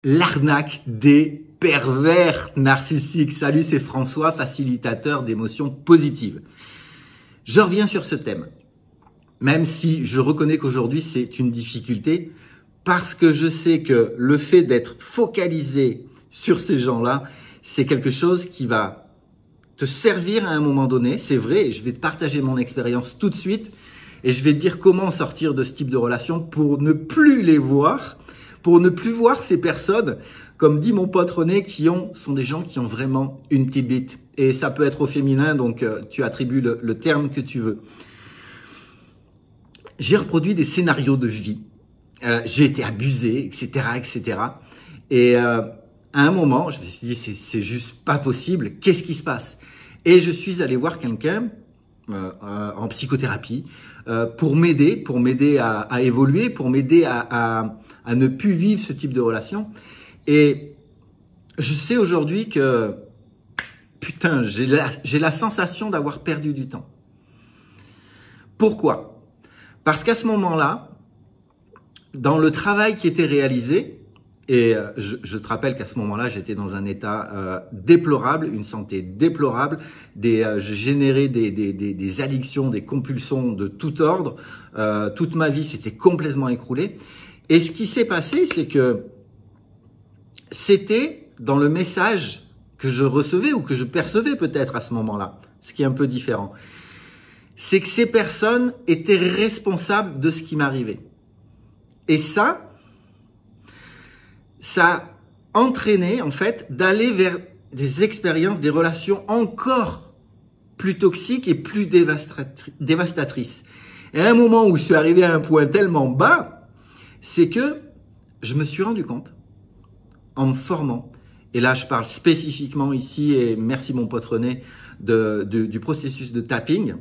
L'arnaque des pervers narcissiques. Salut, c'est François, facilitateur d'émotions positives. Je reviens sur ce thème, même si je reconnais qu'aujourd'hui c'est une difficulté, parce que je sais que le fait d'être focalisé sur ces gens-là, c'est quelque chose qui va te servir à un moment donné. C'est vrai, et je vais te partager mon expérience tout de suite, et je vais te dire comment sortir de ce type de relation pour ne plus les voir, pour ne plus voir ces personnes, comme dit mon pote René, sont des gens qui ont vraiment une petite bite. Et ça peut être au féminin, donc tu attribues le terme que tu veux. J'ai reproduit des scénarios de vie. J'ai été abusé, etc., etc. Et à un moment, je me suis dit, c'est juste pas possible. Qu'est-ce qui se passe? Et je suis allé voir quelqu'un en psychothérapie pour m'aider à évoluer, pour m'aider à ne plus vivre ce type de relation. Et je sais aujourd'hui que, putain, j'ai la sensation d'avoir perdu du temps. Pourquoi? Parce qu'à ce moment-là, dans le travail qui était réalisé, et je te rappelle qu'à ce moment-là, j'étais dans un état déplorable, une santé déplorable, je générais des addictions, des compulsions de tout ordre. Toute ma vie s'était complètement écroulée. Et ce qui s'est passé, c'est que c'était dans le message que je recevais ou que je percevais peut-être à ce moment-là, ce qui est un peu différent. C'est que ces personnes étaient responsables de ce qui m'arrivait. Et ça entraînait en fait d'aller vers des expériences, des relations encore plus toxiques et plus dévastatrices. Et à un moment où je suis arrivé à un point tellement bas, c'est que je me suis rendu compte, en me formant, et là je parle spécifiquement ici, et merci mon pote René, du processus de tapping,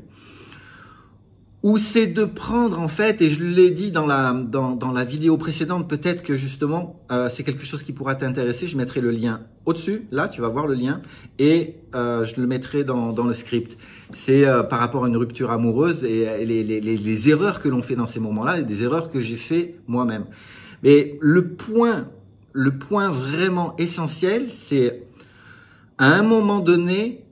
où c'est de prendre en fait, et je l'ai dit dans la vidéo précédente, peut-être que justement c'est quelque chose qui pourra t'intéresser, je mettrai le lien au-dessus, là tu vas voir le lien, et je le mettrai dans le script. C'est par rapport à une rupture amoureuse et les erreurs que l'on fait dans ces moments-là, et des erreurs que j'ai fait moi-même. Mais le point vraiment essentiel, c'est à un moment donné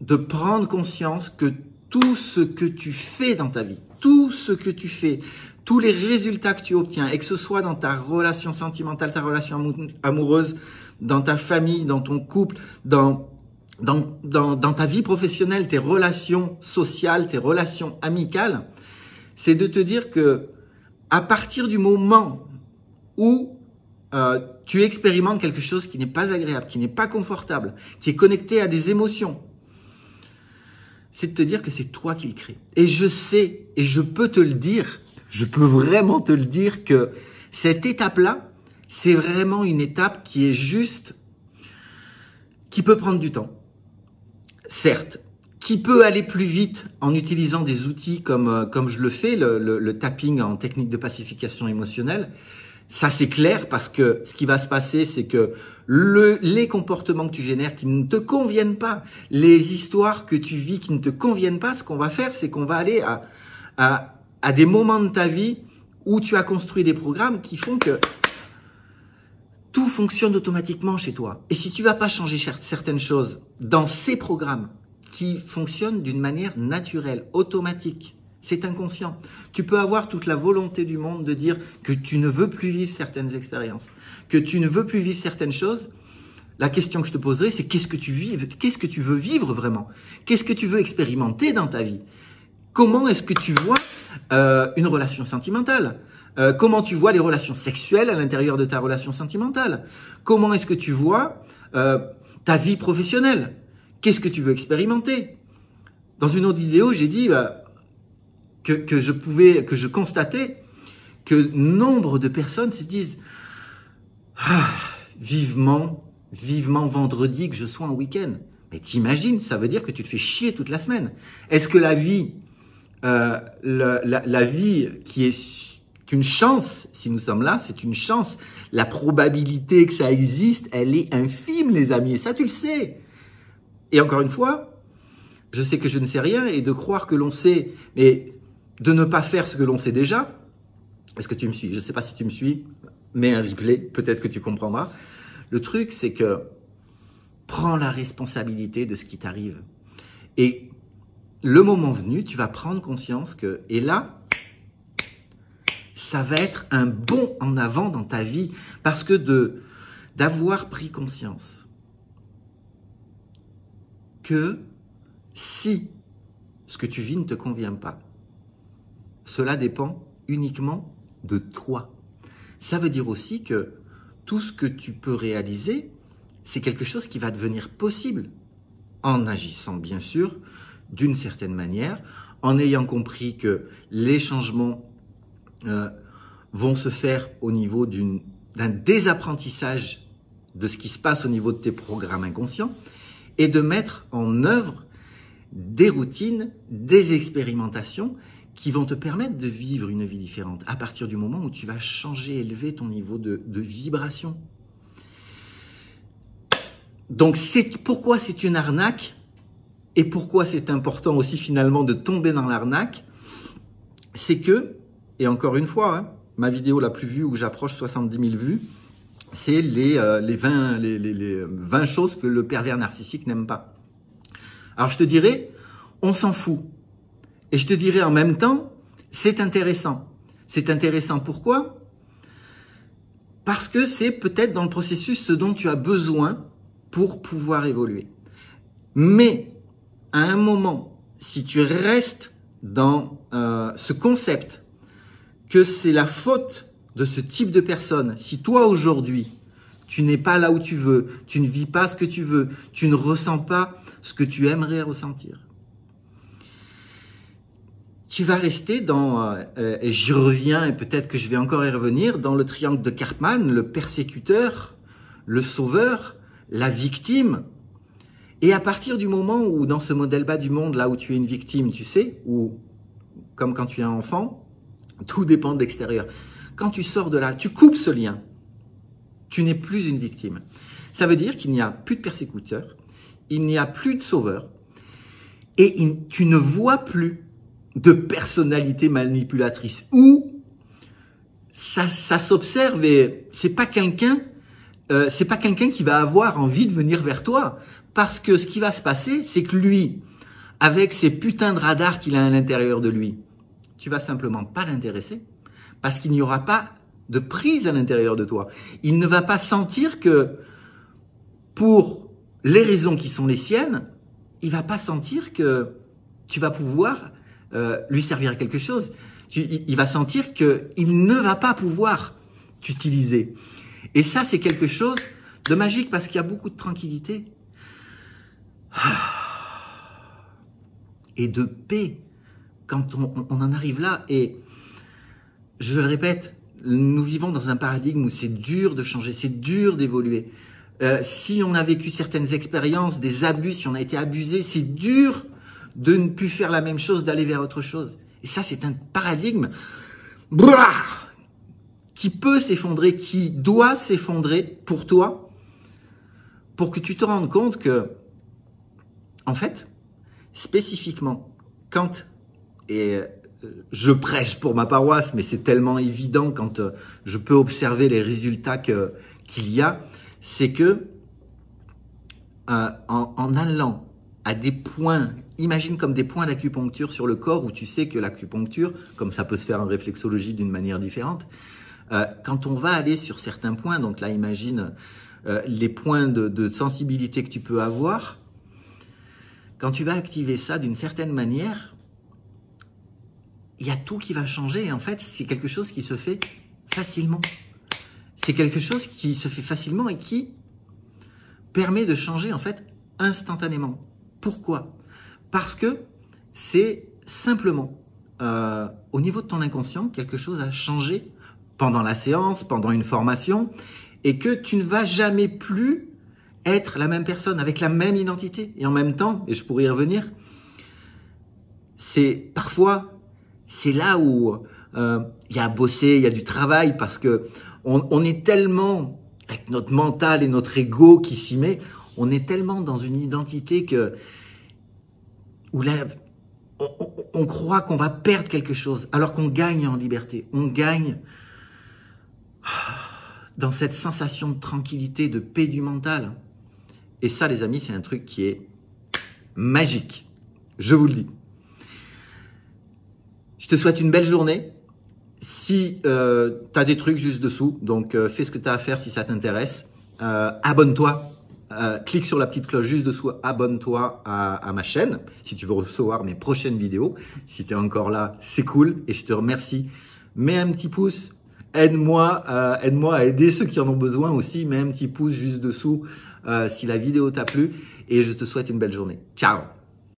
de prendre conscience que tout ce que tu fais dans ta vie, tout ce que tu fais, tous les résultats que tu obtiens, et que ce soit dans ta relation sentimentale, ta relation amoureuse, dans ta famille, dans ton couple, dans ta vie professionnelle, tes relations sociales, tes relations amicales, c'est de te dire que à partir du moment où tu expérimentes quelque chose qui n'est pas agréable, qui n'est pas confortable, qui est connecté à des émotions, c'est de te dire que c'est toi qui le crée. Et je sais, et je peux te le dire, je peux vraiment te le dire que cette étape-là, c'est vraiment une étape qui est juste, qui peut prendre du temps. Certes, qui peut aller plus vite en utilisant des outils comme je le fais, le tapping en technique de pacification émotionnelle. Ça, c'est clair, parce que ce qui va se passer, c'est que les comportements que tu génères qui ne te conviennent pas, les histoires que tu vis qui ne te conviennent pas, ce qu'on va faire, c'est qu'on va aller à des moments de ta vie où tu as construit des programmes qui font que tout fonctionne automatiquement chez toi. Et si tu vas pas changer certaines choses dans ces programmes qui fonctionnent d'une manière naturelle, automatique, c'est inconscient. Tu peux avoir toute la volonté du monde de dire que tu ne veux plus vivre certaines expériences, que tu ne veux plus vivre certaines choses. La question que je te poserai, c'est qu'est-ce que tu vives, qu'est-ce que tu veux vivre vraiment? Qu'est-ce que tu veux expérimenter dans ta vie? Comment est-ce que tu vois une relation sentimentale? Comment tu vois les relations sexuelles à l'intérieur de ta relation sentimentale? Comment est-ce que tu vois ta vie professionnelle? Qu'est-ce que tu veux expérimenter? Dans une autre vidéo, j'ai dit que je constatais que nombre de personnes se disent vivement vendredi que je sois en week-end. Mais t'imagines, ça veut dire que tu te fais chier toute la semaine. Est-ce que la vie qui est une chance, si nous sommes là, c'est une chance. La probabilité que ça existe, elle est infime, les amis. Et ça, tu le sais. Et encore une fois, je sais que je ne sais rien, et de croire que l'on sait, mais de ne pas faire ce que l'on sait déjà. Est-ce que tu me suis? Je ne sais pas si tu me suis. mets un replay, peut-être que tu comprendras. Le truc, c'est que prends la responsabilité de ce qui t'arrive. Et le moment venu, tu vas prendre conscience que, et là, ça va être un bond en avant dans ta vie, parce que d'avoir pris conscience que si ce que tu vis ne te convient pas, cela dépend uniquement de toi. Ça veut dire aussi que tout ce que tu peux réaliser, c'est quelque chose qui va devenir possible en agissant bien sûr d'une certaine manière, en ayant compris que les changements vont se faire au niveau d'un désapprentissage de ce qui se passe au niveau de tes programmes inconscients et de mettre en œuvre des routines, des expérimentations qui vont te permettre de vivre une vie différente à partir du moment où tu vas changer, élever ton niveau de vibration. Donc, pourquoi c'est une arnaque et pourquoi c'est important aussi finalement de tomber dans l'arnaque, c'est que, et encore une fois, hein, ma vidéo la plus vue où j'approche 70 000 vues, c'est les 20 choses que le pervers narcissique n'aime pas. Alors je te dirais, on s'en fout. Et je te dirais en même temps, c'est intéressant. C'est intéressant pourquoi ? Parce que c'est peut-être dans le processus ce dont tu as besoin pour pouvoir évoluer. Mais à un moment, si tu restes dans ce concept que c'est la faute de ce type de personne, si toi aujourd'hui, tu n'es pas là où tu veux, tu ne vis pas ce que tu veux, tu ne ressens pas ce que tu aimerais ressentir, tu vas rester dans, et j'y reviens et peut-être que je vais encore y revenir, dans le triangle de Karpman, le persécuteur, le sauveur, la victime. Et à partir du moment où dans ce modèle bas du monde, là où tu es une victime, tu sais, ou comme quand tu es un enfant, tout dépend de l'extérieur. Quand tu sors de là, tu coupes ce lien. Tu n'es plus une victime. Ça veut dire qu'il n'y a plus de persécuteur, il n'y a plus de sauveur, et tu ne vois plus de personnalité manipulatrice. Ou ça s'observe et c'est pas quelqu'un qui va avoir envie de venir vers toi. Parce que ce qui va se passer, c'est que lui, avec ces putains de radars qu'il a à l'intérieur de lui, tu vas simplement pas l'intéresser. Parce qu'il n'y aura pas de prise à l'intérieur de toi. Il ne va pas sentir que, pour les raisons qui sont les siennes, il va pas sentir que tu vas pouvoir lui servir à quelque chose. Il va sentir qu'il ne va pas pouvoir t'utiliser. Et ça, c'est quelque chose de magique parce qu'il y a beaucoup de tranquillité et de paix quand on en arrive là. Et je le répète, nous vivons dans un paradigme où c'est dur de changer, c'est dur d'évoluer. Si on a vécu certaines expériences, des abus, si on a été abusé, c'est dur de ne plus faire la même chose, d'aller vers autre chose. Et ça, c'est un paradigme qui peut s'effondrer, qui doit s'effondrer pour toi, pour que tu te rendes compte que, en fait, spécifiquement, quand, et je prêche pour ma paroisse, mais c'est tellement évident quand je peux observer les résultats qu'il y a, c'est que en allant à des points, imagine comme des points d'acupuncture sur le corps où tu sais que l'acupuncture, comme ça peut se faire en réflexologie d'une manière différente, quand on va aller sur certains points, donc là imagine les points de sensibilité que tu peux avoir, quand tu vas activer ça d'une certaine manière, il y a tout qui va changer. Et en fait, c'est quelque chose qui se fait facilement. C'est quelque chose qui se fait facilement et qui permet de changer en fait instantanément. Pourquoi ? Parce que c'est simplement au niveau de ton inconscient, quelque chose a changé pendant la séance, pendant une formation, et que tu ne vas jamais plus être la même personne avec la même identité. Et en même temps, et je pourrais y revenir, c'est parfois, c'est là où il y a à bosser, il y a du travail, parce que on est tellement, avec notre mental et notre ego qui s'y met, on est tellement dans une identité où là, on croit qu'on va perdre quelque chose, alors qu'on gagne en liberté. On gagne dans cette sensation de tranquillité, de paix du mental. Et ça, les amis, c'est un truc qui est magique. Je vous le dis. Je te souhaite une belle journée. Si tu as des trucs juste dessous, donc fais ce que tu as à faire si ça t'intéresse. Abonne-toi. Clique sur la petite cloche juste dessous. Abonne-toi à ma chaîne si tu veux recevoir mes prochaines vidéos. Si tu es encore là, c'est cool et je te remercie. Mets un petit pouce. Aide-moi à aider ceux qui en ont besoin aussi. Mets un petit pouce juste dessous si la vidéo t'a plu et je te souhaite une belle journée. Ciao!